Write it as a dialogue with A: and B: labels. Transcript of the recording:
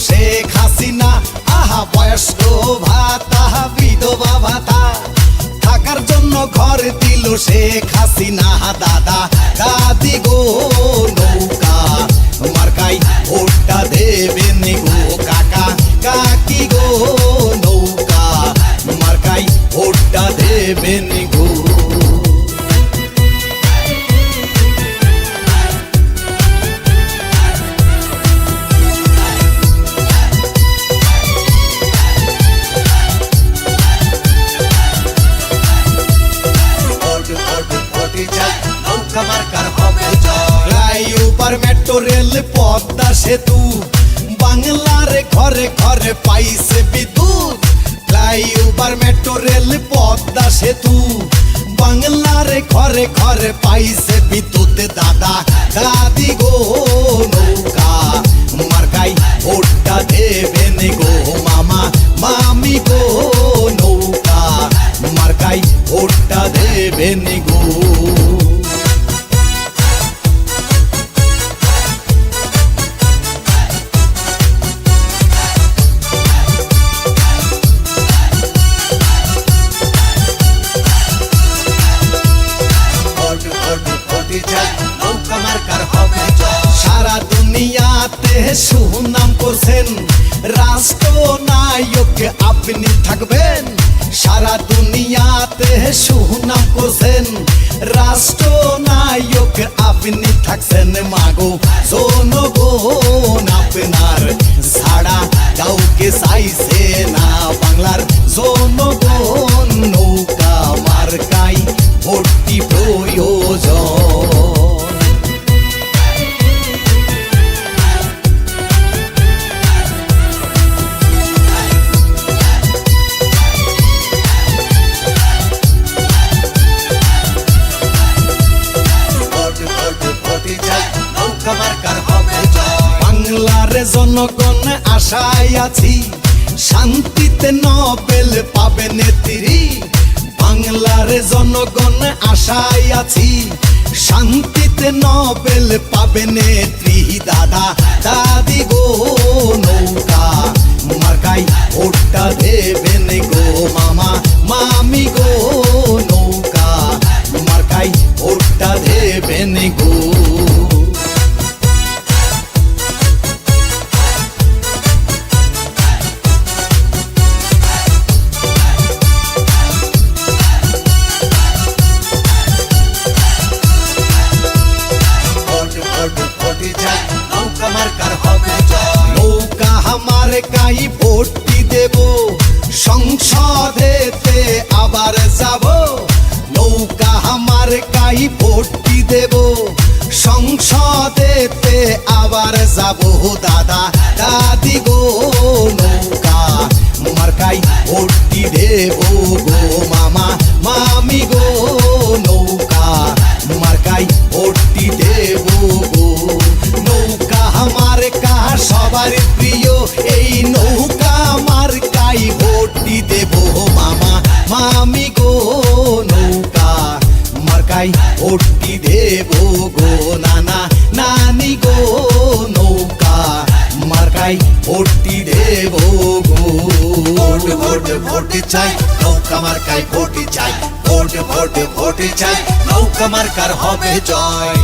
A: শেখ হাসিনা। আহা বয়স্ক ভাতা, বিধবা ভাতা, থাকার জন্য ঘর দিল শেখ হাসিনা। দাদা দাদি গো নৌকা মার্কাই ভোটটা দেবেন গো, কাকা কাকি গো নৌকা মার্কাই ভোটটা দেবেন গো। ফ্লাইওভার মেট্রো রেল পদ্মা সেতু, বাংলার ঘরে ঘরে পাইছে বিদ্যুৎ। ফ্লাইওভার মেট্রো রেল পদ্মা সেতু, বাংলার ঘরে ঘরে পাইছে বিদ্যুৎ। দাদা দাদি গো নৌকা মার্কাই ভোটটা দেবেন গো, মামা মামি গো নৌকা মার্কাই ভোটটা দেবেন গো। সারা দুনিয়াতে সুনাম করছেন, রাষ্ট্রনায়ক আপনি থাকবেন। সারা দুনিয়াতে সুনাম করছেন, রাষ্ট্রনায়ক আপনি থাকছেন। মাগো জনগণ আপনার ছাড়া কাউকে চাইছে না, বাংলার জনগণ নৌকা মার্কাই ভোটটি প্রয়োজন। বাংলার জনগণ আশায় আছি, শান্তিতে নোবেল পাবে নেত্রী। বাংলার জনগণ আশায় আছি, শান্তিতে নোবেল পাবে নেত্রী। দাদা দাদি গো নৌকা মার্কাই ভোটটা দেবেন গো, মামা মামি গো নৌকা মার্কাই ভোটটা দেবেন গো। নৌকা আমার কাই ভোটটি দেব, সংসদেতে আবার যাব। নৌকা আমার কাই ভোটটি দেব, সংসদেতে আবার যাব। দাদা দাদি গো নৌকা মার্কাই ভোটটি দেব গো, মামা মামি গো নৌকা মার্কাই ভোটটি দেব গো। নৌকা আমার কা সবার প্রিয়, এই নৌকা মার্কাই ভোটটি দেব, মামা মামি গো নৌকা মার্কাই ভোটটি দেব গো, নানা নানি গো নৌকা মার্কাই ভোটটি দেব গো। ভোট ভোট ভোট চাই, নৌকা মার্কাই ভোট চাই, ভোট ভোট ভোট চাই, নৌকা মার্কার হবে জয়।